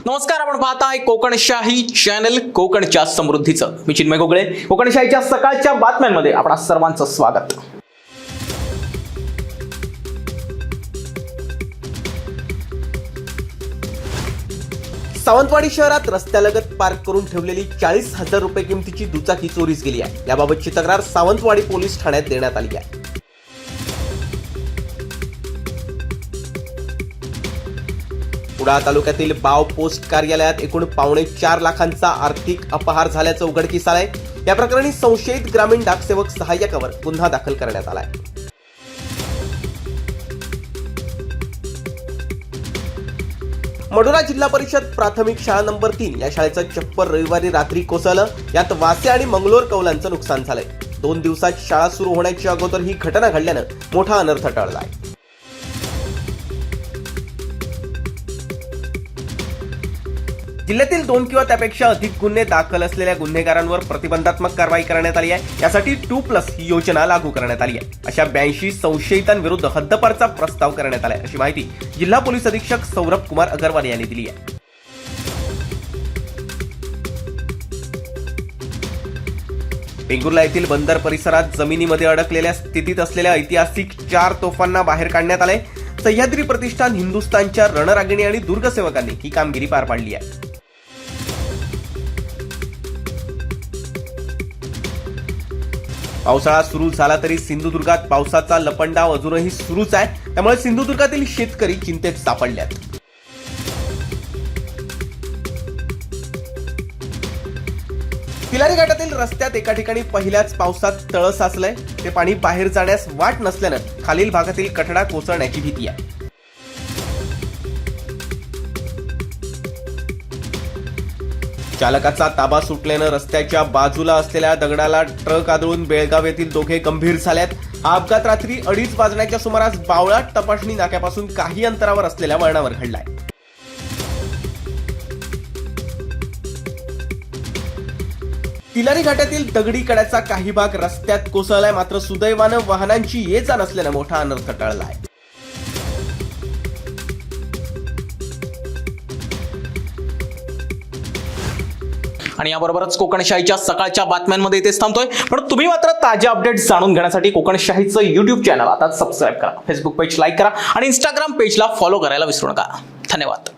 नमस्कार, आपण पाहताय कोकणशाही चॅनल, कोकणच्या समृद्धीचं. मी चिन्मय गोगळे. कोकणशाहीच्या सकाळच्या बातम्यांमध्ये आपणा सर्वांचं स्वागत. सावंतवाडी शहरात रस्त्यालगत पार्क करून ठेवलेली 40,000 रुपये किमतीची दुचाकी चोरीस गेली आहे. याबाबतची तक्रार सावंतवाडी पोलीस ठाण्यात देण्यात आली आहे. कुडाळ तालुक्यातील बाव पोस्ट कार्यालयात एकूण 4.25 लाखांचा आर्थिक अपहार झाल्याचं उघडकीस आलंय. या प्रकरणी संशयित ग्रामीण डाकसेवक सहाय्यकावर गुन्हा दाखल करण्यात आलाय. मडोरा जिल्हा परिषद प्राथमिक शाळा नंबर 3 या शाळेचं छप्पर रविवारी रात्री कोसळलं. यात वासे आणि मंगलोर कौलांचं नुकसान झालंय. 2 दिवसात शाळा सुरू होण्याच्या अगोदर ही घटना घडल्यानं मोठा अनर्थ टळलाय. जिल्ह्यातील 2 किंवा त्यापेक्षा अधिक गुन्हे दाखल असलेल्या गुन्हेगारांवर प्रतिबंधात्मक कारवाई करण्यात आली आहे. यासाठी 2+ ही योजना लागू करण्यात आली आहे. अशा 82 संशयितांविरुद्ध हद्दपारचा प्रस्ताव करण्यात आलाय, अशी माहिती जिल्हा पोलीस अधीक्षक सौरभ कुमार अगरवाल यांनी दिली आहे. वेंगुर्ला येथील बंदर परिसरात जमिनीमध्ये अडकलेल्या स्थितीत असलेल्या ऐतिहासिक 4 तोफांना बाहेर काढण्यात आले. सह्याद्री प्रतिष्ठान, हिंदुस्थानच्या रणरागिणी आणि दुर्गसेवकांनी ही कामगिरी पार पाडली आहे. पावसाळा सुरू झाला तरी सिंधुदुर्गात पावसाचा लपंडाव अजूनही सुरूच आहे. त्यामुळे सिंधुदुर्गातील शेतकरी चिंतेत सापडल्यात. तिलारी घाटातील रस्त्यात एका ठिकाणी पहिल्याच पावसात तळ साचलंय. ते पाणी बाहेर जाण्यास वाट नसल्यानं खालील भागातील कठडा कोसळण्याची भीती आहे. चालकाचा ताबा सुटल्यानं रस्त्याच्या बाजूला असलेल्या दगडाला ट्रक आदळून बेळगाव येथील दोघे गंभीर झालेत. हा अपघात रात्री 2:30 वाजण्याच्या सुमारास बावळाट तपासणी नाक्यापासून काही अंतरावर असलेल्या वळणावर घडलाय. तिलारी घाटातील दगडी कड्याचा काही भाग रस्त्यात कोसळलाय. मात्र सुदैवानं वाहनांची ये जा नसल्यानं मोठा अनर्थ टळलाय. आणि याबरोबरच कोकणशाहीच्या सकाळच्या बातम्यांमध्ये इथेच थांबतोय. पण तुम्ही मात्र ताज्या अपडेट्स जाणून घेण्यासाठी कोकणशाहीचं YouTube चॅनल आता सबस्क्राईब करा, फेसबुक पेज लाईक करा आणि Instagram पेजला फॉलो करायला विसरू नका. धन्यवाद.